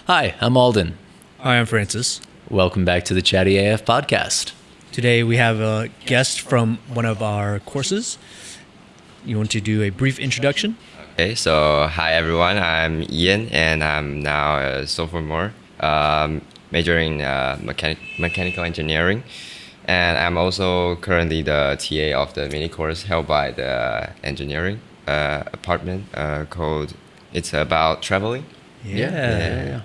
Hi, I'm Alden. Hi, I'm Francis. Welcome back to the ChattyAF podcast. Today we have a guest from one of our courses. You want to do a brief introduction? Okay, so hi everyone, I'm Ian and I'm now a sophomore, majoring in mechanical engineering. And I'm also currently the TA of the mini course held by the engineering department called It's About Traveling. Yeah.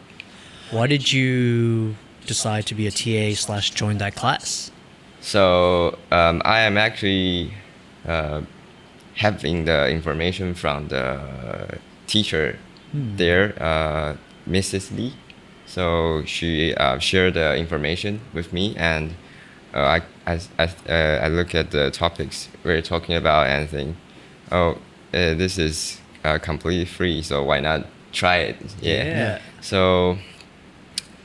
Why did you decide to be a TA / join that class? So I am actually having the information from the teacher there, Mrs. Lee. So she shared the information with me, and I look at the topics we're talking about and think, this is completely free, so why not try it? Yeah. So,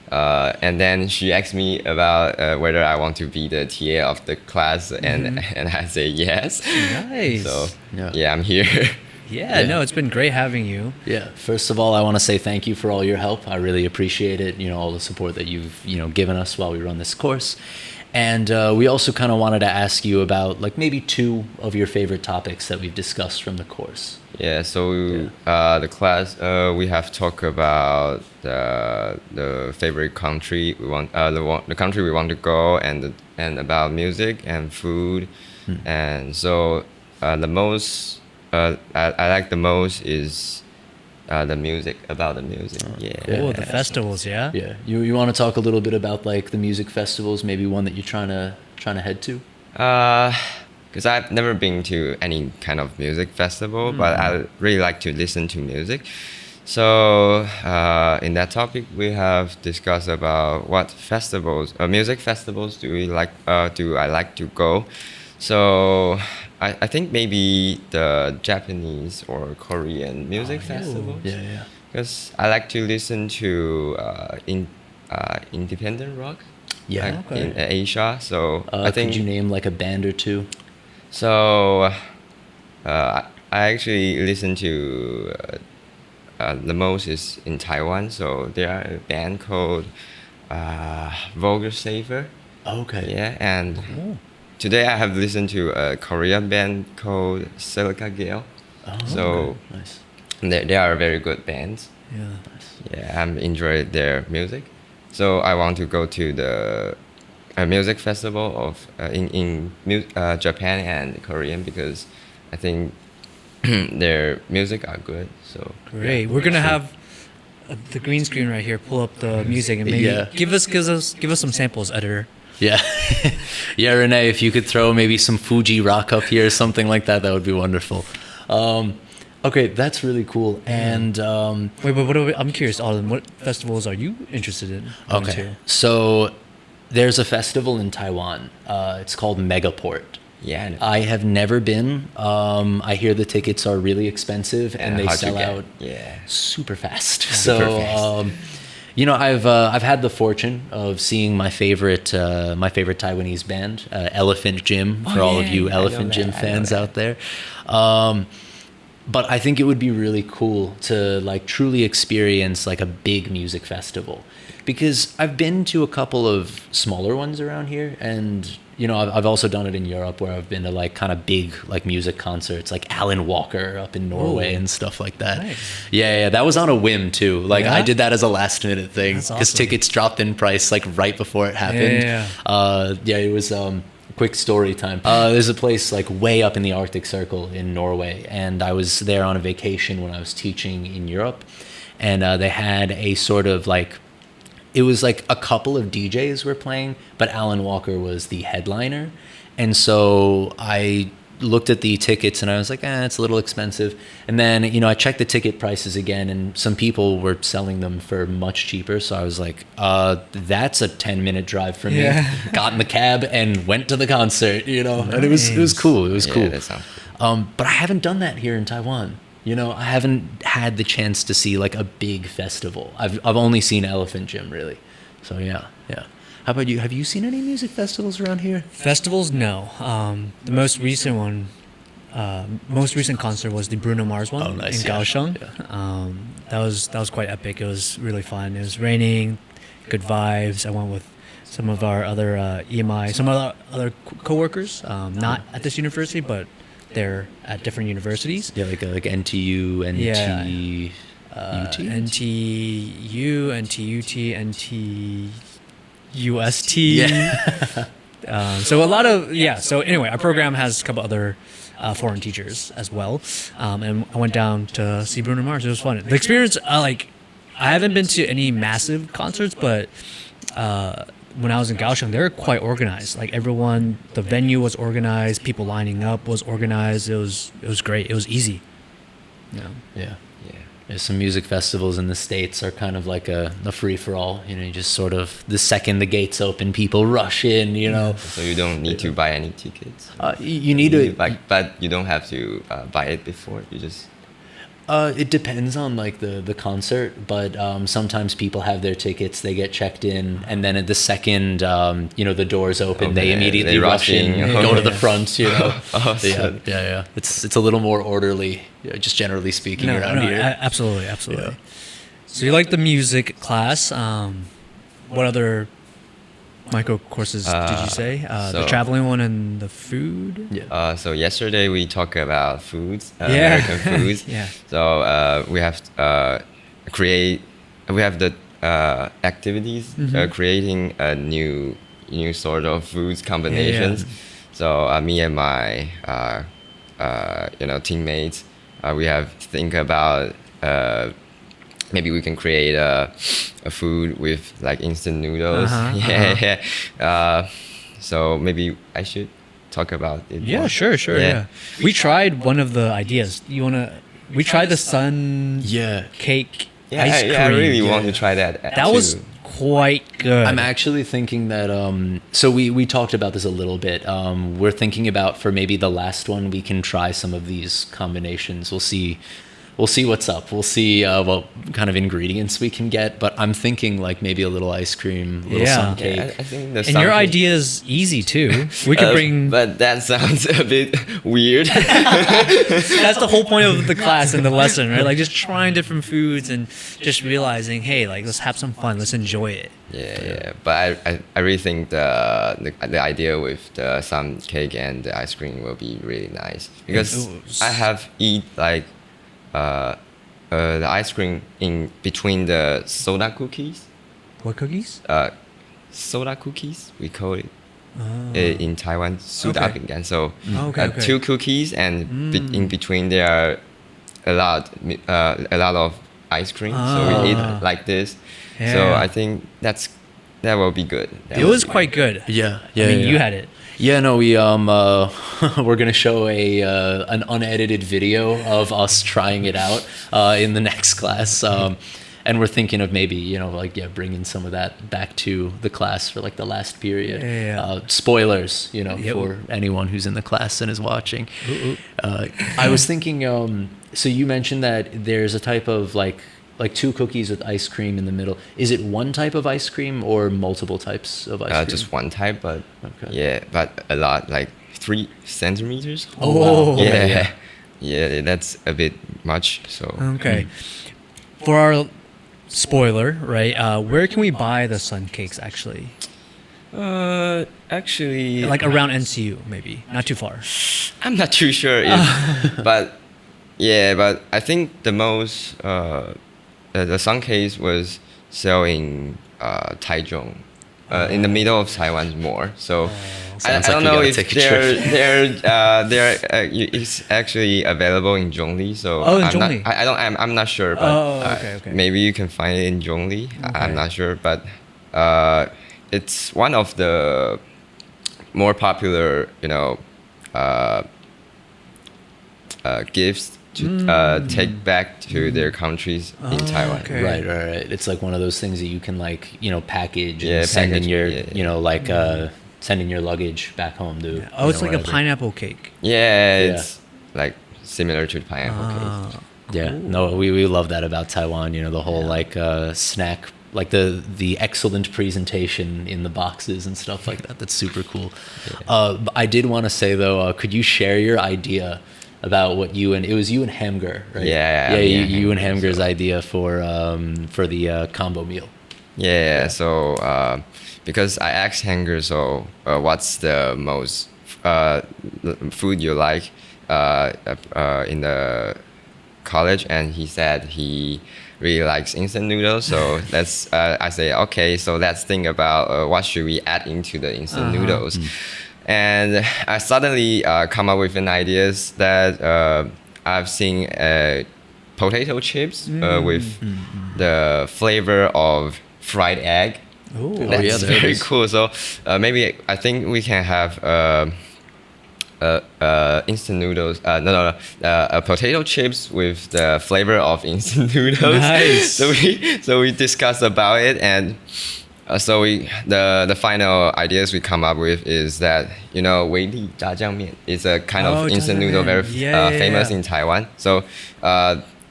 and then she asked me about whether I want to be the TA of the class, and I say yes. Nice. So yeah, I'm here. No, it's been great having you. Yeah, first of all, I want to say thank you for all your help. I really appreciate it, all the support that you've, given us while we run this course. And we also kind of wanted to ask you about maybe two of your favorite topics that we've discussed from the course. Yeah, so the class we have talked about the favorite country we want, the country we want to go, and about music and food, and so the most I like the most is the music, about the music. Cool, the festivals, yeah? Yeah, you want to talk a little bit about the music festivals, maybe one that you're trying to head to? Because I've never been to any kind of music festival, but I really like to listen to music. So in that topic, we have discussed about what festivals, music festivals, do I like to go. So I think maybe the Japanese or Korean music festivals. Yeah. Because I like to listen to independent rock. Yeah. In Asia. So I think. Could you name a band or two? So I actually listen to the most is in Taiwan. So there are a band called Vulgar Saver. Okay. Yeah, and today I have listened to a Korean band called Silica Gale. So nice. They are very good bands. Yeah. Yeah, I'm enjoying their music. So I want to go to the music festival of in Japan and Korean, because I think their music are good. So Great. yeah. We're going to have the green screen right here. Pull up the music and maybe give us some samples, editor. Yeah. Yeah, Renee, if you could throw maybe some Fuji rock up here or something like that, that would be wonderful. Okay, that's really cool. And wait, I'm curious, Alden, what festivals are you interested in going to? So there's a festival in Taiwan. It's called Megaport. Yeah. I have never been. I hear the tickets are really expensive and they sell out super fast. I've had the fortune of seeing my favorite Taiwanese band, Elephant Gym, for all of you Elephant Gym fans out there. But I think it would be really cool to truly experience a big music festival, because I've been to a couple of smaller ones around here, and I've also done it in Europe, where I've been to kind of big music concerts, like Alan Walker up in Norway and stuff like that. Nice. Yeah, that was on a whim too. I did that as a last minute thing, because tickets dropped in price right before it happened. It was quick story time. There's a place way up in the Arctic Circle in Norway, and I was there on a vacation when I was teaching in Europe, and they had a sort of it was a couple of DJs were playing, but Alan Walker was the headliner. And so I looked at the tickets and I was like, it's a little expensive. And then, I checked the ticket prices again, and some people were selling them for much cheaper. So I was like, that's a 10-minute drive for me. Got in the cab and went to the concert, Nice. And it was cool. It was cool. That sounds cool. But I haven't done that here in Taiwan. I haven't had the chance to see a big festival. I've only seen Elephant Gym, really. So yeah. How about you? Have you seen any music festivals around here? Festivals, no. The most recent one most recent concert was the Bruno Mars one in Kaohsiung. Yeah. That was quite epic. It was really fun. It was raining, good vibes. I went with some of our other EMI, some of our other coworkers, not at this university, but they're at different universities. Yeah, like NTU, NT. Yeah. UT? NTU, NTUT, NTUST. Yeah. So a lot of, so anyway, our program has a couple other foreign teachers as well. And I went down to see Bruno Mars. It was fun. The experience, I haven't been to any massive concerts, but when I was in Kaohsiung, they were quite organized. Like everyone, the venue was organized, people lining up was organized. It was great. It was easy. Yeah. Some music festivals in the States are kind of like a free-for-all. You just sort of, the second the gates open, people rush in, So you don't need to buy any tickets. You need to... But you don't have to buy it before. You just... It depends on like the concert, but sometimes people have their tickets, they get checked in, and then at the second, the doors open, they immediately rush in, go to the front, Awesome. Yeah. It's a little more orderly, just generally speaking around here. Absolutely. Yeah. So you like the music class. What other micro courses did you say? The traveling one and the food? Yeah. So yesterday we talked about foods, American foods. Yeah. So we have the activities creating a new sort of foods combinations. Yeah. So me and my teammates, we have to think about maybe we can create a food with like instant noodles. So maybe I should talk about it. Yeah, more. sure. Yeah. We tried one of the ideas. We tried the sun cake ice cream. I really want to try that. That was quite good. I'm actually thinking that, so we talked about this a little bit. We're thinking about for maybe the last one, we can try some of these combinations. We'll see what's up. We'll see what kind of ingredients we can get. But I'm thinking like maybe a little ice cream, sun cake. I think the and your idea is easy too. We could bring... But that sounds a bit weird. That's the whole point of the class and the lesson, right? Like just trying different foods and just realizing, hey, like let's have some fun. Let's enjoy it. Yeah. But I really think the idea with the sun cake and the ice cream will be really nice. Because I have eat like... the ice cream in between the soda cookies. What cookies? Soda cookies, we call it in Taiwan, suda bingan. So two cookies, and in between there are a lot of ice cream. So we eat like this. Yeah. So I think that will be good. It was quite good. Yeah. You had it. Yeah, no, we're gonna show an unedited video of us trying it out in the next class, and we're thinking of maybe bringing some of that back to the class for like the last period. Spoilers, for anyone who's in the class and is watching. I was thinking, so you mentioned that there's a type of like two cookies with ice cream in the middle. Is it one type of ice cream or multiple types of ice cream? Just one type, but but a lot, like 3 centimeters. Oh, yeah, that's a bit much. So for our spoiler, right? Where can we buy the sun cakes actually? Actually, like around NCU, maybe not too far. I'm not too sure, but I think the most. The sun case was selling Taichung, in the middle of Taiwan more. So I don't know if it's actually available in Zhongli. So I'm not sure, but maybe you can find it in Zhongli. I'm not sure, but it's one of the more popular, gifts to take back to their countries in Taiwan. Right. It's like one of those things that you can package and send in your send in your luggage back home to. It's like a pineapple cake. It's like similar to pineapple cake. Yeah, no, we love that about Taiwan. The whole snack, like the excellent presentation in the boxes and stuff like that. That's super cool. I did want to say though, could you share your idea about what it was you and Hamger, right? Yeah, you and Hamger's idea for the combo meal. Yeah. So because I asked Hanger, so what's the most food you like in the college, and he said he really likes instant noodles. So let's I say, okay, so let's think about what should we add into the instant noodles. And I suddenly come up with an ideas that I've seen potato chips with the flavor of fried egg. Ooh. That's very cool. So maybe I think we can have instant noodles. Potato chips with the flavor of instant noodles. Nice. So we discussed about it, and so the final ideas we come up with is that, you know, 维力炸酱面 is a kind of instant noodle very famous in Taiwan. So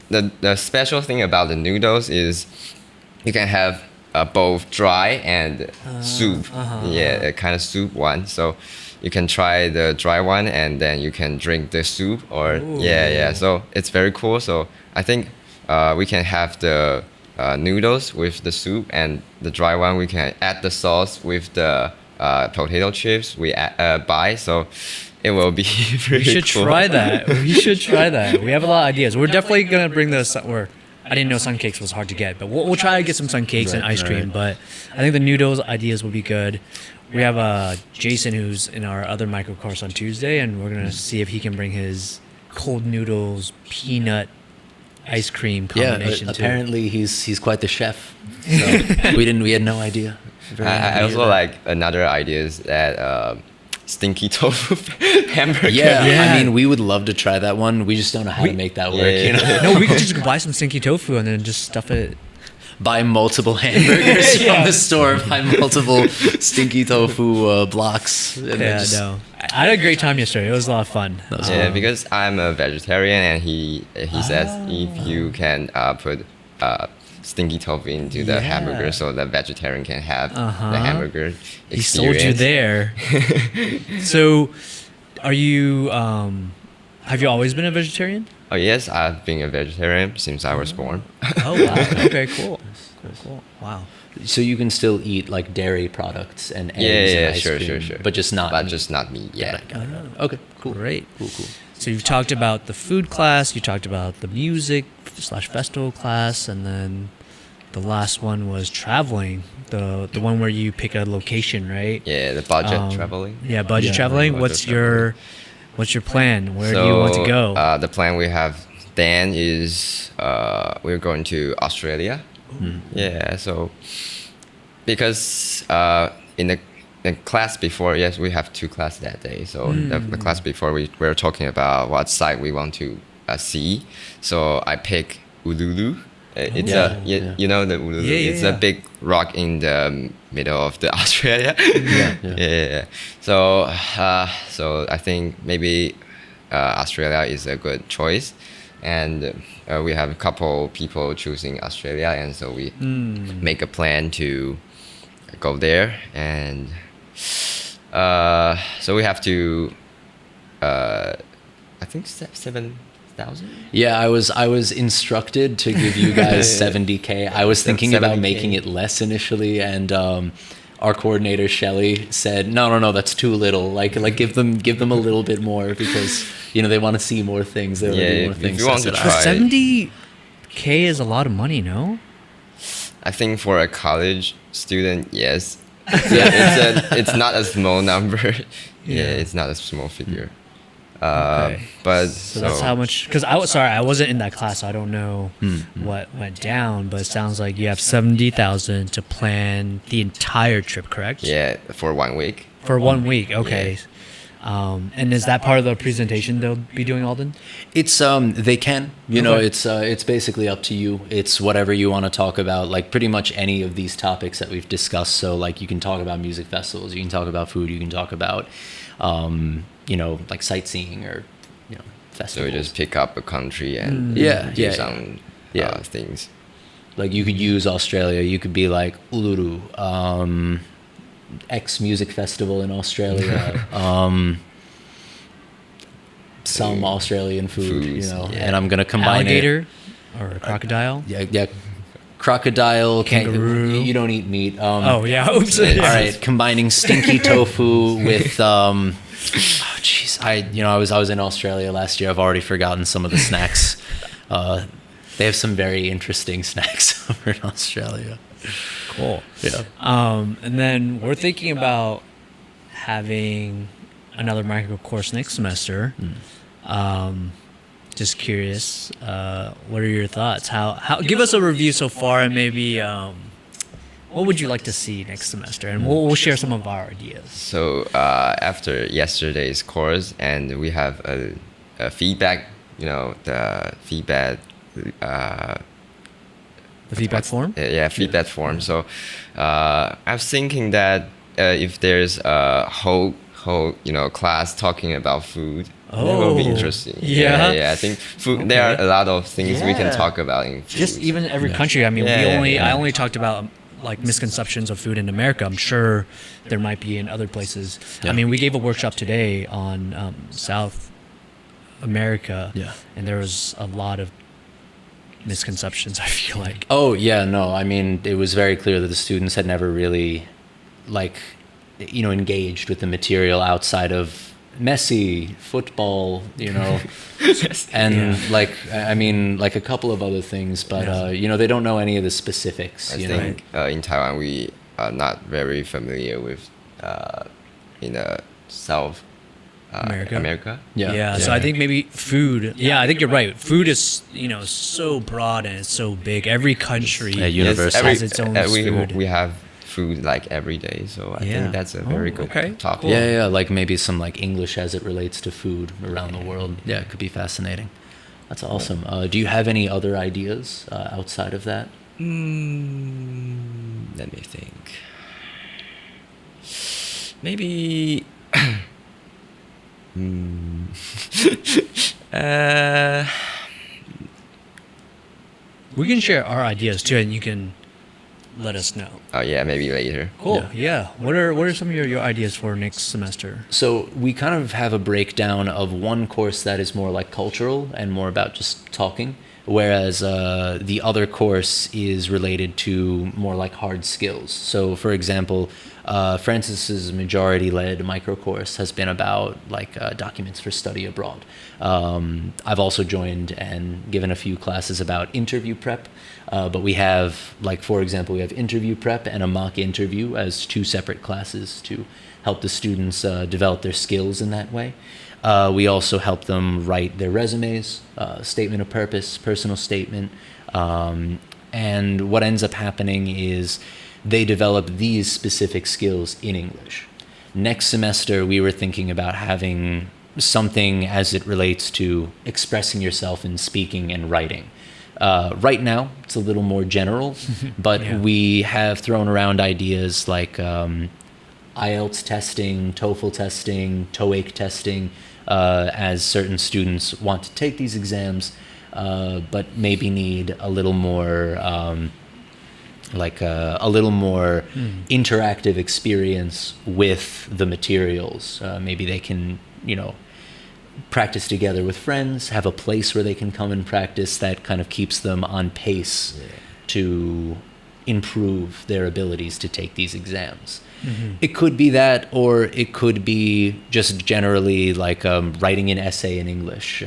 the special thing about the noodles is you can have both dry and soup. A kind of soup one. So you can try the dry one and then you can drink the soup, or so it's very cool. So I think we can have the noodles with the soup, and the dry one we can add the sauce with the potato chips we buy. So it will be pretty We should cool. try that. We should try that. We have a lot of ideas. We're definitely gonna bring this. I didn't know sun cakes was hard to get, but we'll try to get some sun cakes and ice cream. But I think the noodles ideas will be good. We have Jason, who's in our other micro course on Tuesday, and we're gonna see if he can bring his cold noodles peanut ice cream combination. Apparently he's quite the chef. So we had no idea. I also like another idea is that stinky tofu hamburger. I mean, we would love to try that one. We just don't know how to make that work. You know? No, we could just buy some stinky tofu and then just stuff it. Buy multiple hamburgers from the store. Buy multiple stinky tofu blocks. And then just, No. I had a great time yesterday. It was a lot of fun. Yeah, because I'm a vegetarian, and he says if you can put stinky tofu into the hamburger, so the vegetarian can have the hamburger experience. He sold you there. So, are you? Have you always been a vegetarian? Oh yes, I've been a vegetarian since I was born. Oh wow. Okay. Cool. Cool. Wow. so you can still eat like dairy products and eggs and ice cream, sure. but just not meat. Just not meat. Yeah. Okay, cool. Great. Cool. So you've talked about the food class, you talked about the music / festival class, and then the last one was traveling. The one where you pick a location, right? Yeah, the budget traveling. Yeah, budget traveling. Budget What's your plan? Where do you want to go? The plan we have then is we're going to Australia. Yeah, so because in the class before, yes, we have 2 classes that day. So the class before we were talking about what site we want to see. So I pick Uluru. It's you know the Uluru. It's a big rock in the middle of the Australia. Yeah. So so I think maybe Australia is a good choice, and we have a couple people choosing Australia, and so we make a plan to go there, and so we have to I think 7,000. Yeah, I was instructed to give you guys 70K. I was thinking about 70K. making it less initially, and our coordinator Shelly said, "No, that's too little. Like give them a little bit more, because they want to see more things. They want to do more things." If you want to But try, 70K is a lot of money, no? I think for a college student, yes. It's not a small number. Yeah, it's not a small figure. Okay. But So that's how much. Because I wasn't in that class, so I don't know what went down. But it sounds like you have 70,000 to plan the entire trip, correct? Yeah, for 1 week. For 1 week, okay. And is that part of the presentation they'll be doing, Alden? It's they can, Okay. it's basically up to you. It's whatever you want to talk about, like pretty much any of these topics that we've discussed. So like you can talk about music festivals, you can talk about food, you can talk about like sightseeing or festivals. So we just pick up a country and do some things. Like you could use Australia, you could be like Uluru, X music festival in Australia, some Australian food, yeah. and I'm gonna combine alligator or crocodile. Yeah. Crocodile, Kangaroo. You don't eat meat. Oops. All right, combining stinky tofu with jeez, I was in Australia last year. I've already forgotten some of the snacks. They have some very interesting snacks over in Australia. Cool. Yeah. And then we're thinking about having another micro course next semester. Just curious, what are your thoughts? How give us a review so far, and maybe what would you like to see next semester? And we'll share some of our ideas. So after yesterday's course, and we have a feedback, the feedback. The feedback form? Yeah, feedback form. So I was thinking that if there's a whole class talking about food, that will be interesting. Yeah. I think food. There are a lot of things we can talk about in food. Just even every country. I mean, I only talked about like misconceptions of food in America. I'm sure there might be in other places. Yeah. I mean, we gave a workshop today on South America, and there was a lot of misconceptions, I feel like. Oh yeah, no. I mean, it was very clear that the students had never really, engaged with the material outside of Messi, football, and a couple of other things, but they don't know any of the specifics. I think in Taiwan we are not very familiar with in South America. Yeah. So I think maybe food. Yeah, I think you're right. Food is so broad and it's so big. Every country universal. has its own food. We have food like every day, so I think that's a very good topic. Cool. Yeah, like maybe some like English as it relates to food around the world. Yeah, it could be fascinating. That's awesome. Do you have any other ideas outside of that? Let me think. Maybe. We can share our ideas too, and you can let us know. Oh yeah, maybe later. Cool. Yeah. What are some of your ideas for next semester? So we kind of have a breakdown of one course that is more like cultural and more about just talking, whereas the other course is related to more like hard skills. So for example, Francis's majority-led micro course has been about documents for study abroad. I've also joined and given a few classes about interview prep, but we have, for example, we have interview prep and a mock interview as two separate classes to help the students develop their skills in that way. We also help them write their resumes, statement of purpose, personal statement, and what ends up happening is they develop these specific skills in English. Next semester, we were thinking about having something as it relates to expressing yourself in speaking and writing. Right now, it's a little more general, but we have thrown around ideas like IELTS testing, TOEFL testing, TOEIC testing, as certain students want to take these exams, but maybe need a little more interactive experience with the materials. Maybe they can, practice together with friends, have a place where they can come and practice that kind of keeps them on pace to improve their abilities to take these exams. It could be that, or it could be just generally writing an essay in English,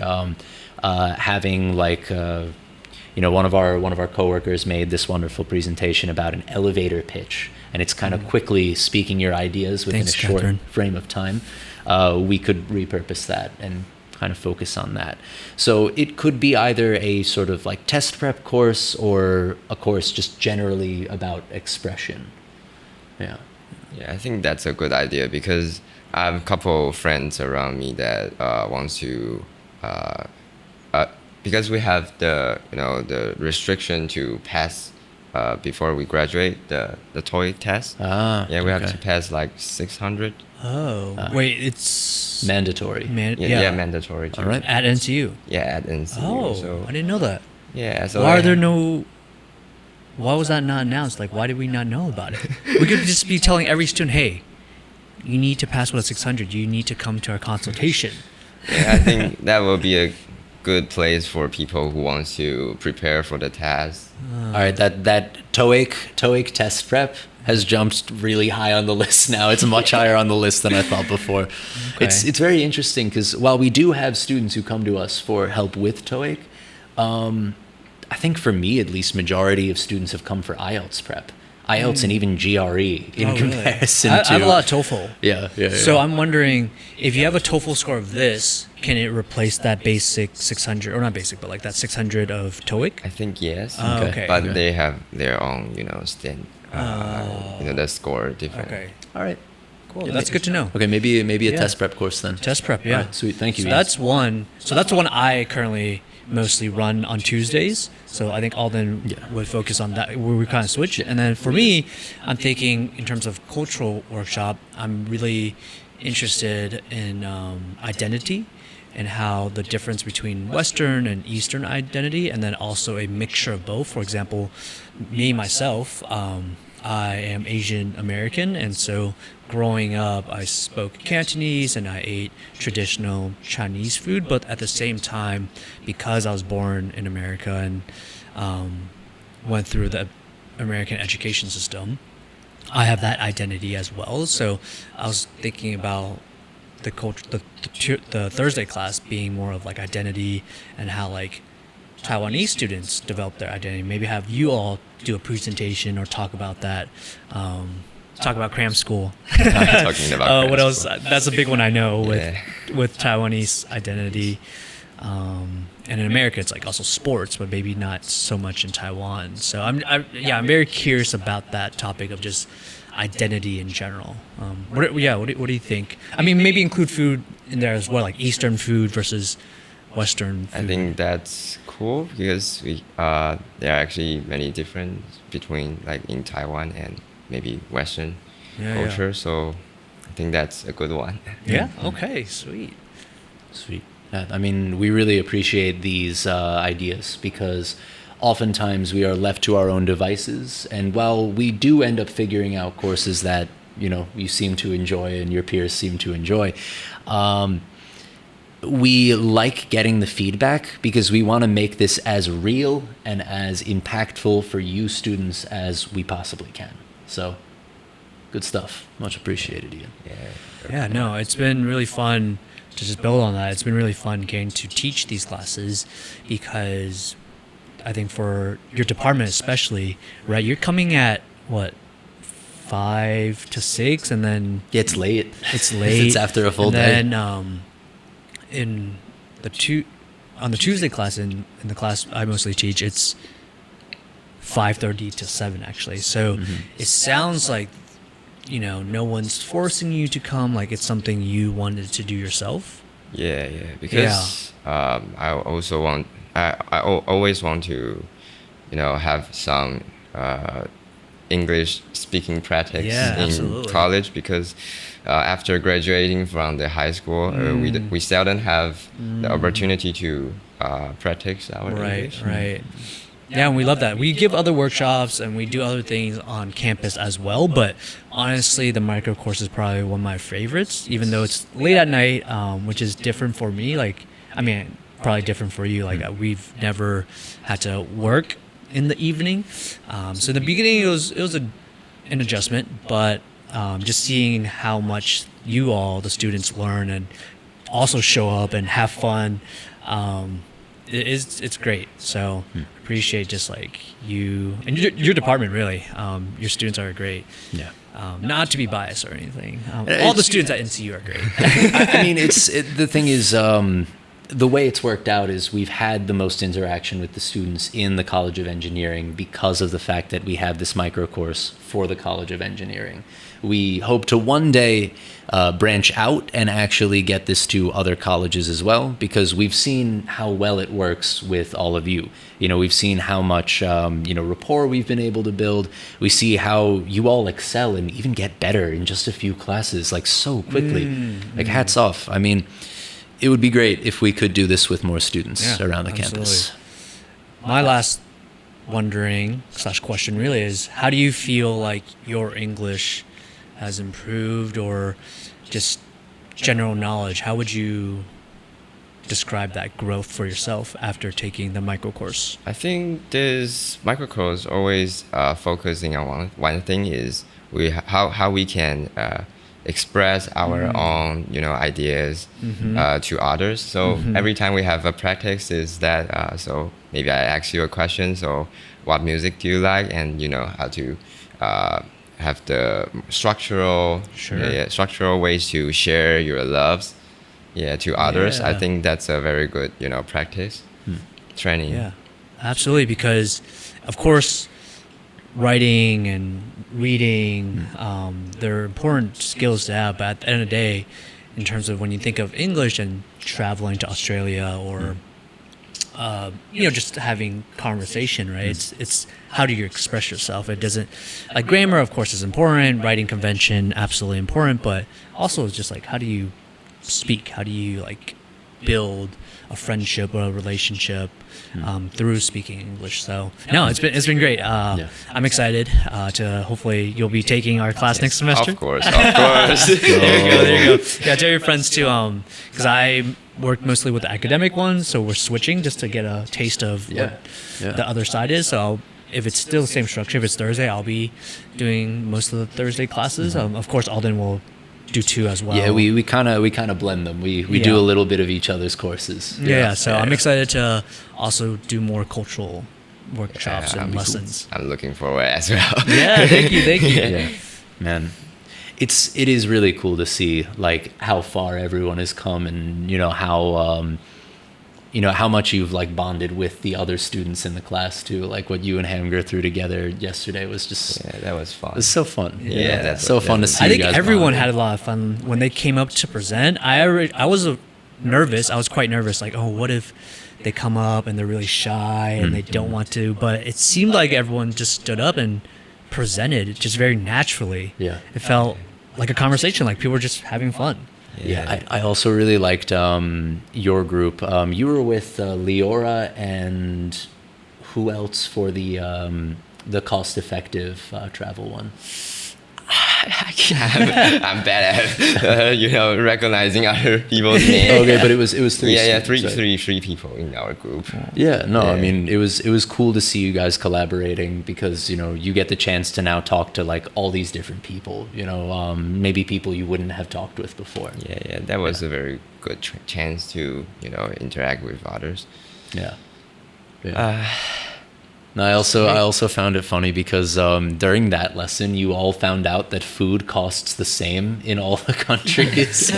having one of our coworkers made this wonderful presentation about an elevator pitch, and it's kind of quickly speaking your ideas within a short frame of time. We could repurpose that and kind of focus on that. So it could be either a sort of test prep course or a course just generally about expression. Yeah, I think that's a good idea because I have a couple friends around me that wants to. Because we have the restriction to pass before we graduate the TOEIC test. We have to pass 600. Oh, wait, it's mandatory. Mandatory too. All right. At NCU. Yeah, at NCU. Oh, so, I didn't know that. Yeah. So why was that not announced? Why did we not know about it? We could just be telling every student, hey, you need to pass with a 600. You need to come to our consultation. Yeah, I think that will be a good place for people who wants to prepare for the test. All right, that TOEIC test prep has jumped really high on the list now. It's much higher on the list than I thought before. Okay. It's very interesting because while we do have students who come to us for help with TOEIC, I think for me at least, majority of students have come for IELTS prep. IELTS and even GRE in comparison to... I have a lot of TOEFL. Yeah. So I'm wondering, if you have a TOEFL score of this, can it replace that basic 600, or not basic, but like that 600 of TOEIC? I think yes. Okay. But they have their own, the score different. Okay. All right. Cool. That's good to know. Okay, maybe a test prep course then. Test prep, yeah. All right, sweet. Thank you. So Ian. that's the one I currently mostly run on Tuesdays. So I think Alden would focus on that, where we kind of switch. And then for me, I'm thinking in terms of cultural workshop, I'm really interested in identity and how the difference between Western and Eastern identity, and then also a mixture of both. For example, myself, I am Asian American, and so growing up, I spoke Cantonese and I ate traditional Chinese food. But at the same time, because I was born in America and went through the American education system, I have that identity as well. So I was thinking about the culture, the Thursday class being more of like identity and how like Taiwanese students develop their identity. Maybe have you all do a presentation or talk about that. Talk about cram school. Talking about what else? school. That's a big one I know with Taiwanese identity. And in America, it's like also sports, but maybe not so much in Taiwan. So I'm very curious about that topic of just identity in general. What do you think? I mean, maybe include food in there as well, like Eastern food versus Western food. I think that's cool because there are actually many difference between like in Taiwan and maybe Western culture. So I think that's a good one. Yeah. Okay. Sweet. I mean, we really appreciate these ideas because oftentimes we are left to our own devices. And while we do end up figuring out courses that, you seem to enjoy and your peers seem to enjoy, we like getting the feedback because we want to make this as real and as impactful for you students as we possibly can. So, good stuff. Much appreciated, Ian. Yeah, no, it's been really fun to just build on that. It's been really fun getting to teach these classes because I think for your department especially, right, you're coming at, 5 to 6 and then... Yeah, it's late. It's after a full day. And then on the Tuesday class, in the class I mostly teach, it's 5:30 to 7 actually. So it sounds like no one's forcing you to come, like it's something you wanted to do yourself. Yeah, because I always want to have some English speaking practice in college because after graduating from the high school, we seldom have the opportunity to practice our English. Right. Yeah, and we love that. We give other workshops and we do other things on campus as well, but honestly, the micro course is probably one of my favorites, even though it's late at night, which is different for me. Probably different for you. We've never had to work in the evening. So in the beginning, it was an adjustment, but just seeing how much you all, the students, learn and also show up and have fun, it's great. So appreciate just like you and your department really. Your students are great. Yeah. Not to be biased or anything. All the students at NCU are great. I mean, the thing is, the way it's worked out is we've had the most interaction with the students in the College of Engineering because of the fact that we have this micro course for the College of Engineering. We hope to one day branch out and actually get this to other colleges as well, because we've seen how well it works with all of you. We've seen how much rapport we've been able to build. We see how you all excel and even get better in just a few classes, like so quickly. Hats off. I mean, it would be great if we could do this with more students around the campus. My last question really is, how do you feel like your English has improved, or just general knowledge? How would you describe that growth for yourself after taking the micro course? I think this micro course always focusing on one thing is how we can express our own ideas to others. So every time we have a practice is that so maybe I ask you a question, so what music do you like, and how to have the structural ways to share your loves to others. I think that's a very good practice training. Yeah, absolutely, because of course writing and reading, they're important skills to have, but at the end of the day, in terms of when you think of English and traveling to Australia or just having conversation, right? It's how do you express yourself? It doesn't, like, grammar of course is important, writing convention absolutely important, but also it's just like, how do you speak? How do you like build a friendship or a relationship through speaking English? So no, it's been great. I'm excited to hopefully you'll be taking our class next semester. Of course. There you go. Yeah, tell your friends too, because I work mostly with the academic ones, so we're switching just to get a taste of what the other side is. So if it's still the same structure, if it's Thursday, I'll be doing most of the Thursday classes. Of course, Alden will do 2 as well. Yeah, we kind of blend them. We do a little bit of each other's courses. So I'm excited to also do more cultural workshops and lessons. I'm looking forward as well. Yeah, thank you. Yeah, man. It is really cool to see like how far everyone has come, and how much you've like bonded with the other students in the class too. Like what you and Hamger threw together yesterday was just that was fun. It was so fun. That's so fun to see. I think you guys everyone bond. had a lot of fun when they came up to present. I was nervous. I was quite nervous. Like, oh, what if they come up and they're really shy and they don't want to? But it seemed like everyone just stood up and presented just very naturally. Yeah, it felt like a conversation. Like people were just having fun. Yeah, I also really liked your group. You were with Leora and who else for the cost-effective travel one? I'm bad at recognizing other people's names. Okay, but it was 3. Three people in our group. I mean, it was cool to see you guys collaborating, because you get the chance to now talk to like all these different people. Maybe people you wouldn't have talked with before. That was a very good chance to interact with others. And I also found it funny because during that lesson, you all found out that food costs the same in all the countries,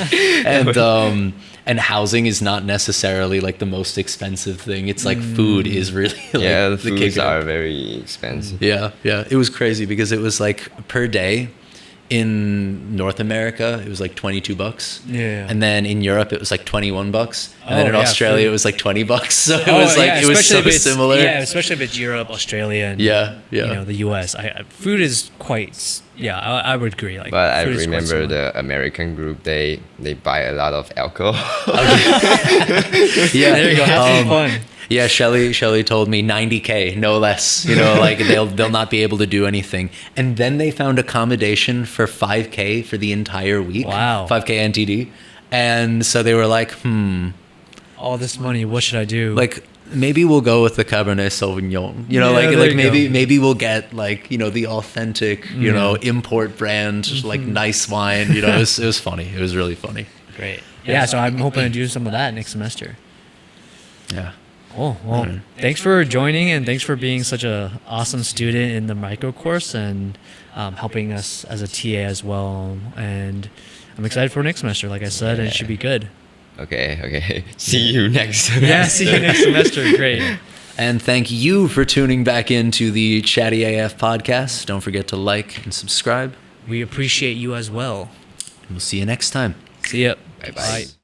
and housing is not necessarily like the most expensive thing. It's like food is really like the foods are very expensive. Yeah, it was crazy because it was like per day. In North America, it was like $22. And then in Europe, it was like $21. And then in Australia, it was like $20. So it was like it was so similar. Yeah, especially if it's Europe, Australia, and the US. Food is quite. I would agree. Like, but I remember the American group. They buy a lot of alcohol. There you go. Have some fun. Yeah, Shelly told me $90K, no less. Like they'll not be able to do anything. And then they found accommodation for $5K for the entire week. Wow. $5K NTD. And so they were like, all this money, what should I do? Like, maybe we'll go with the Cabernet Sauvignon. Maybe we'll get like, the authentic, import brand, like nice wine. It was funny. It was really funny. Great. Yeah, so I'm hoping to do some of that next semester. Yeah. Cool. Well, thanks for joining, and thanks for being such a awesome student in the micro course, and helping us as a TA as well. And I'm excited for next semester, like I said, and it should be good. Okay. See you next semester. Yeah, see you next semester. Great. And thank you for tuning back into the ChattyAF podcast. Don't forget to like and subscribe. We appreciate you as well. We'll see you next time. See ya. Bye.